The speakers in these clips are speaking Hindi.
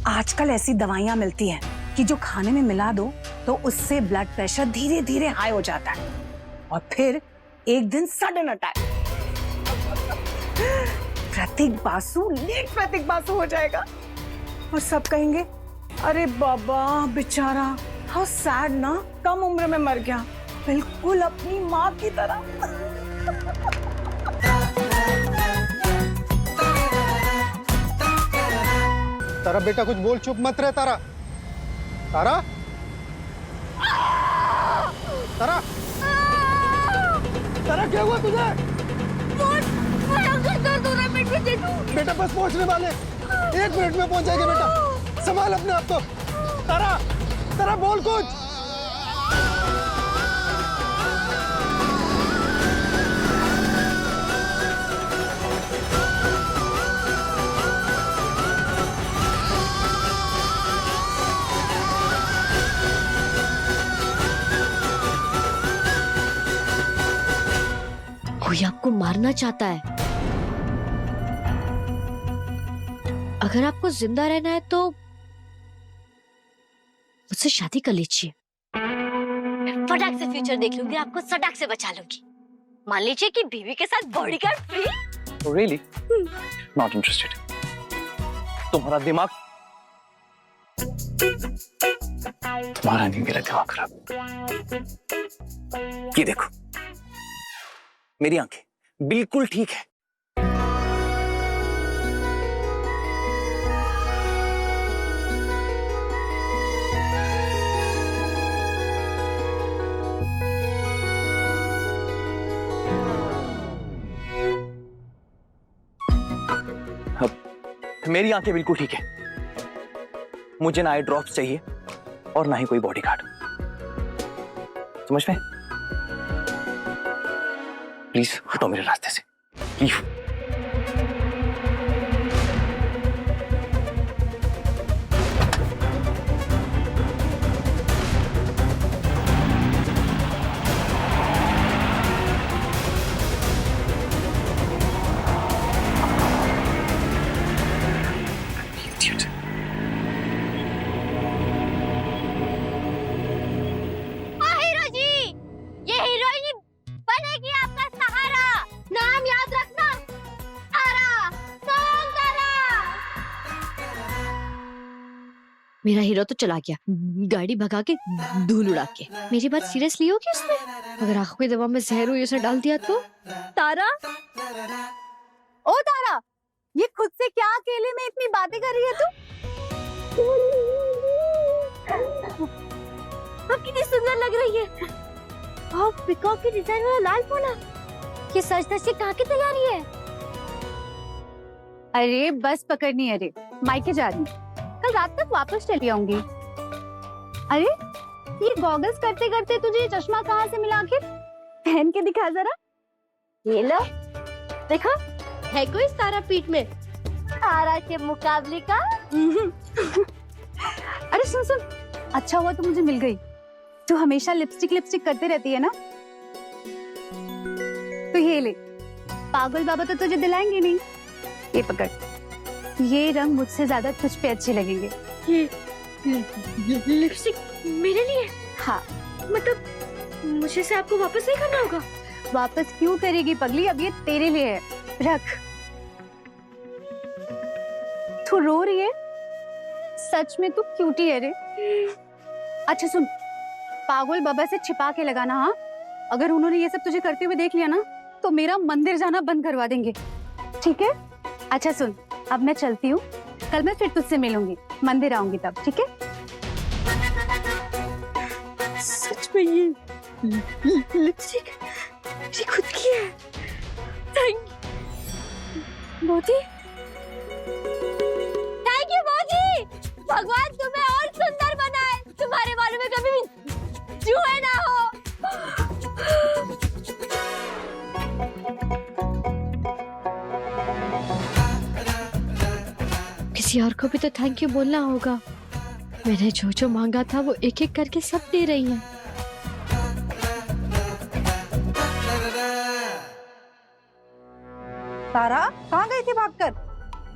आजकल ऐसी दवाइयां मिलती हैं कि जो खाने में मिला दो तो उससे ब्लड प्रेशर धीरे धीरे हाई हो जाता है और फिर एक दिन सडन अटैक। प्रतीक बासु लेट प्रतीक बासु हो जाएगा और सब कहेंगे अरे बाबा बेचारा, हाउ सैड ना, कम उम्र में मर गया, बिल्कुल अपनी माँ की तरह। तारा बेटा कुछ बोल, चुप मत रहे। तारा तारा तारा तारा क्या हुआ तुझे? बेटा बस पहुंचने वाले, 1 मिनट में पहुंच जाएंगे बेटा, संभाल अपने आप को। तारा तारा बोल कुछ। कोई आपको मारना चाहता है। अगर आपको जिंदा रहना है तो मुझसे शादी कर लीजिए। फटाक से फ्यूचर देख लूंगी, आपको सटाक से बचा लूंगी। मान लीजिए कि बीवी के साथ bodyguard free. Really not interested. तुम्हारा दिमाग, तुम्हारा नहीं, मेरा दिमाग खराब। ये देखो, मेरी आंखें बिल्कुल ठीक है। अब मेरी आंखें बिल्कुल ठीक है। मुझे ना आई ड्रॉप्स चाहिए और ना ही कोई बॉडीगार्ड। समझ में? प्लीज हटो मेरे रास्ते से, लीव। हीरो जी, ये हीरोइन बनेगी आपका सहारा। नाम याद रखना, तारा, तारा। मेरा हीरो तो चला गया, गाड़ी भगा के, धूल उड़ा के। मेरी बात सीरियसली होगी उसने? अगर आंखों की दवा में जहर हुई उसे डाल दिया तो? तारा, ओ तारा, ये खुद से क्या अकेले में इतनी बातें कर रही है तू? अब कितनी सुंदर लग रही है। और पिकॉक के डिजाइन वाला लाल पोला, ये सच सच से कहाँ की तैयारी है? अरे बस पकड़नी है रे, मायके जा रही, कल रात तक वापस चली आऊंगी। अरे ये गॉगल्स करते करते तुझे ये चश्मा कहाँ से मिला आखिर? पहन के दिखा जरा। ये लो, देखो है कोई तारा पीठ में तारा के मुकाबले का? अरे सुन सुन, अच्छा हुआ तू मुझे मिल गई। तू हमेशा लिपस्टिक लिपस्टिक करते रहती है ना, तो ये ले, पागल बाबा तो तुझे दिलाएंगे नहीं। ये पकड़, ये रंग मुझसे ज्यादा तुझ पे अच्छे लगेंगे। ये लिपस्टिक मेरे लिए? हाँ। मतलब मुझे से आपको वापस नहीं करना होगा? वापस क्यों करेगी पगली, अब ये तेरे लिए है, रख। तू रो रही है? सच में तू क्यूटी है रे। अच्छा सुन, पागल बाबा से छिपा के लगाना। हाँ, अगर उन्होंने ये सब तुझे करते हुए देख लिया ना तो मेरा मंदिर जाना बंद करवा देंगे, ठीक है? अच्छा सुन, अब मैं चलती हूँ, कल मैं फिर तुझसे मिलूंगी, मंदिर आऊंगी तब, ठीक है? सच में ये लिपस्टिक मेरी खुद की है। Thank you Modi, thank you Modi. भगवान तुम्हें और सुंदर बनाए, तुम्हारे बालों में कभी भी जुए ना हो। किसी और को भी तो थैंक यू बोलना होगा। मैंने जो जो मांगा था वो एक एक करके सब दे रही हैं। तारा कहाँ गई थी भागकर?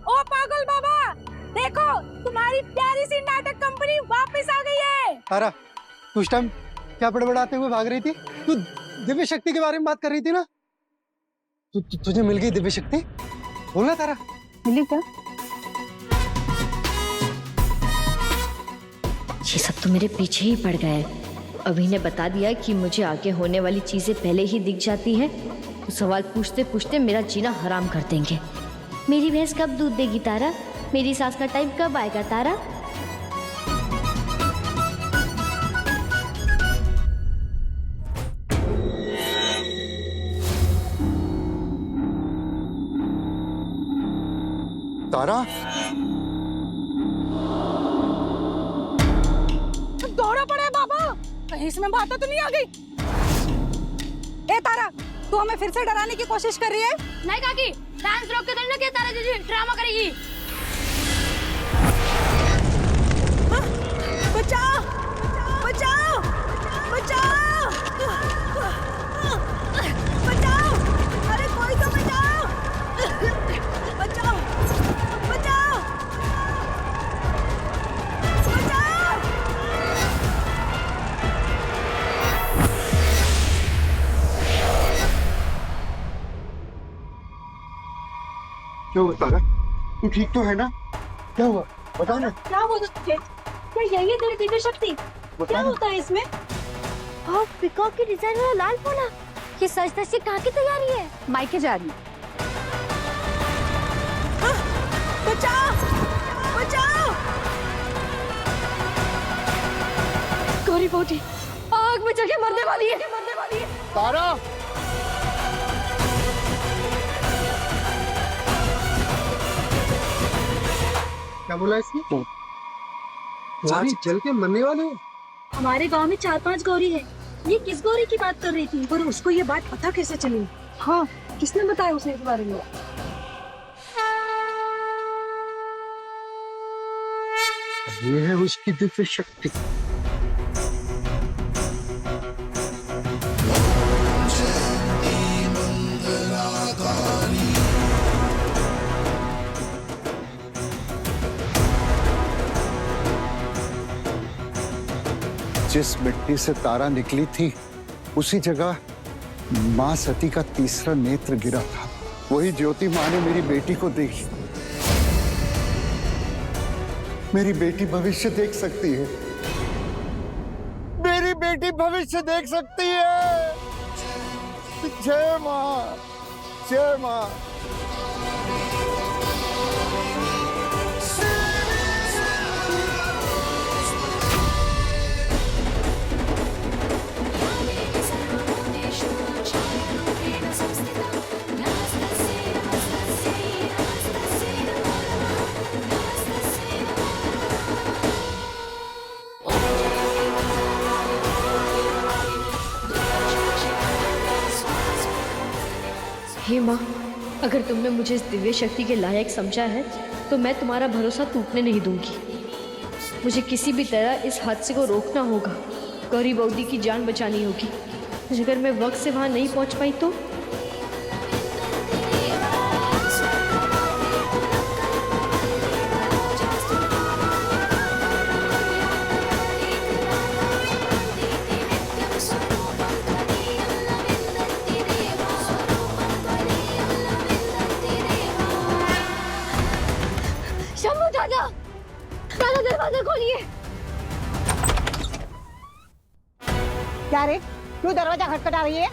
ओ पागल बाबा, देखो तुम्हारी प्यारी सी नाटक कंपनी वापस आ गई है। तारा, तू उस टाइम क्या बड़बड़ाते हुए भाग रही थी? तू दिव्य शक्ति के बारे में बात कर रही थी ना? तुझे मिल गई दिव्य शक्ति? बोलना तारा। मिली क्या? ये सब तो मेरे पीछे ही पड़ गए। अभी ने बता दिया कि मुझे आगे होने वाली चीजें पहले ही दिख जाती है, तो सवाल पूछते पूछते मेरा जीना हराम कर देंगे। मेरी भैंस कब दूध देगी तारा? मेरी सास का टाइम कब आएगा तारा? तारा, दौड़ा पड़ा है बाबा, कहीं इसमें बात तो नहीं आ गई। ए तारा, तू हमें फिर से डराने की कोशिश कर रही है? नहीं काकी, डांस रोक के करना क्या तारा जी ड्रामा करेगी। बचाओ बचाओ बचाओ बचाओ, अरे कोई तो बचाओ बचाओ बचाओ बचाओ। क्या हुआ तारा? तू ठीक तो है ना? क्या हुआ बता ना। क्या हो तुझे? क्या यही है तेरी दिव्य शक्ति? क्या होता है इसमें? और पिकॉक की डिजाइन वाला लाल पोला, ये सच सच कहाँ की तैयारी है? मायके जा रही। बचाओ बचाओ। गौरी पोटी आग में जल के मरने वाली है। तारा, क्या बोला इसने? गौरी जल के मरने वाले हो? हमारे गांव में 4-5 गौरी है। ये किस गौरी की बात कर रही थी? और उसको ये बात पता कैसे चली? हाँ, किसने बताया उसे इस बारे में? ये है उसकी दिव्य शक्ति। जिस मिट्टी से तारा निकली थी, उसी जगह मां सती का तीसरा नेत्र गिरा था। वही ज्योति मां ने मेरी बेटी को देखी। मेरी बेटी भविष्य देख सकती है। मेरी बेटी भविष्य देख सकती है। जय मां, जय मां। हे माँ, अगर तुमने मुझे इस दिव्य शक्ति के लायक समझा है तो मैं तुम्हारा भरोसा टूटने नहीं दूंगी। मुझे किसी भी तरह इस हादसे को रोकना होगा। गौरी बौदी की जान बचानी होगी। अगर मैं वक्त से वहां नहीं पहुंच पाई तो? शंभू दादा, दादा दरवाजा खोलिए। क्या रे, क्यों दरवाजा खटखटा रही है?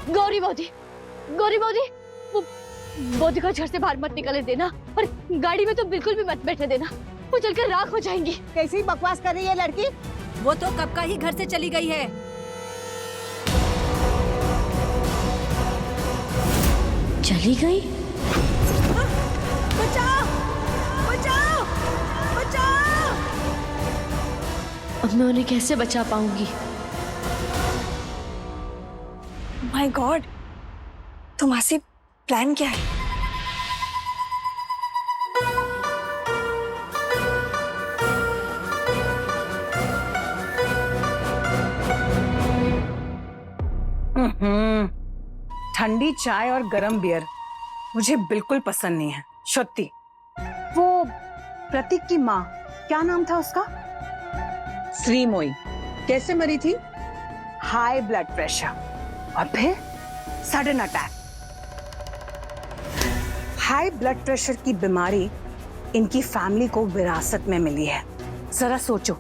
गौरी बौदी, वो बौदी को घर से बाहर मत निकलने देना, और गाड़ी में तो बिल्कुल भी मत बैठने देना, वो जलकर राख हो जाएंगी। कैसी बकवास कर रही है लड़की? वो तो कब का ही घर से चली गई है। चली गई? बचाओ बचाओ बचाओ। अब मैं उन्हें कैसे बचा पाऊंगी? माय गॉड, तुम्हारी प्लान क्या है? ठंडी चाय और गरम बियर मुझे बिल्कुल पसंद नहीं है। सत्ती, वो प्रतीक की माँ, क्या नाम था उसका? श्री मोई कैसे मरी थी? हाई ब्लड प्रेशर और फिर sudden attack. High blood pressure की बीमारी इनकी फैमिली को विरासत में मिली है। जरा सोचो,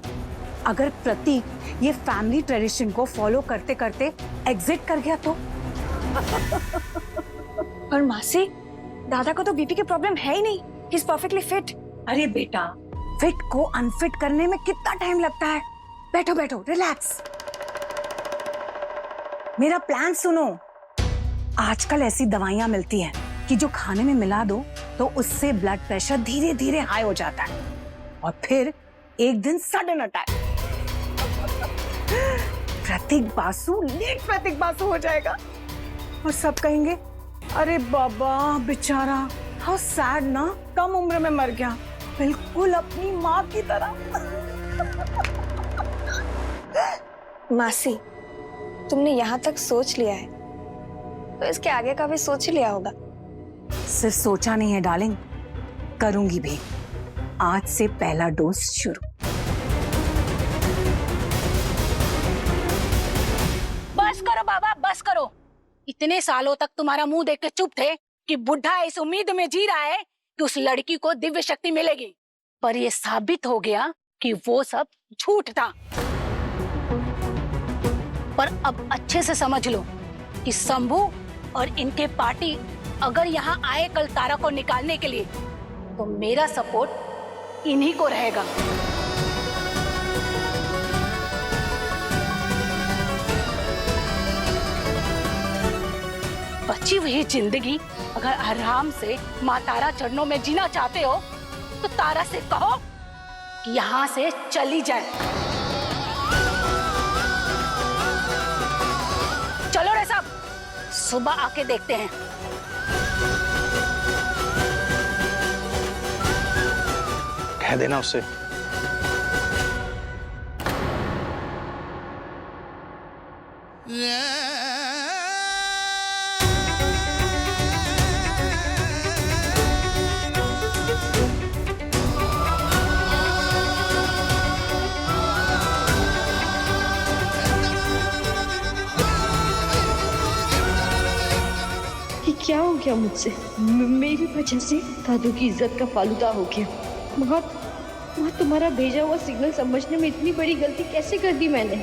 अगर प्रतीक ये फैमिली ट्रेडिशन को फॉलो करते करते एग्जिट कर गया तो? पर मासी, दादा को तो बीपी की प्रॉब्लम है ही नहीं, ही इज परफेक्टली फिट। अरे बेटा, फिट को अनफिट करने में कितना टाइम लगता है? बैठो बैठो, रिलैक्स। मेरा प्लान सुनो। आजकल ऐसी दवाइयां मिलती हैं कि जो खाने में मिला दो तो उससे ब्लड प्रेशर धीरे धीरे हाई हो जाता है और फिर एक दिन सडन अटैक। प्रतीक बासु लेट प्रतीक बासु हो जाएगा और सब कहेंगे, अरे बाबा बेचारा, हाउ सैड ना, कम उम्र में मर गया, बिल्कुल अपनी माँ की तरह। मासी, तुमने यहाँ तक सोच लिया है तो इसके आगे का भी सोच ही लिया होगा। सिर्फ सोचा नहीं है डार्लिंग, करूंगी भी। आज से पहला डोज शुरू। बस करो बाबा, बस करो। इतने सालों तक तुम्हारा मुंह देख के चुप थे कि बुढ़ा इस उम्मीद में जी रहा है कि उस लड़की को दिव्य शक्ति मिलेगी, पर ये साबित हो गया कि वो सब झूठ था। पर अब अच्छे से समझ लो कि शंभू और इनके पार्टी अगर यहाँ आए कल तारा को निकालने के लिए, तो मेरा सपोर्ट इन्हीं को रहेगा। बची हुई जिंदगी अगर आराम से माँ तारा चरणों में जीना चाहते हो तो तारा से कहो कि यहाँ से चली जाए। चलो रे साहब, सुबह आके देखते हैं। कह देना उससे। ये क्या हो गया मुझसे? मेरी वजह से दादू की इज्जत का फालूदा हो गया। माँ, तुम्हारा भेजा हुआ सिग्नल समझने में इतनी बड़ी गलती कैसे कर दी मैंने?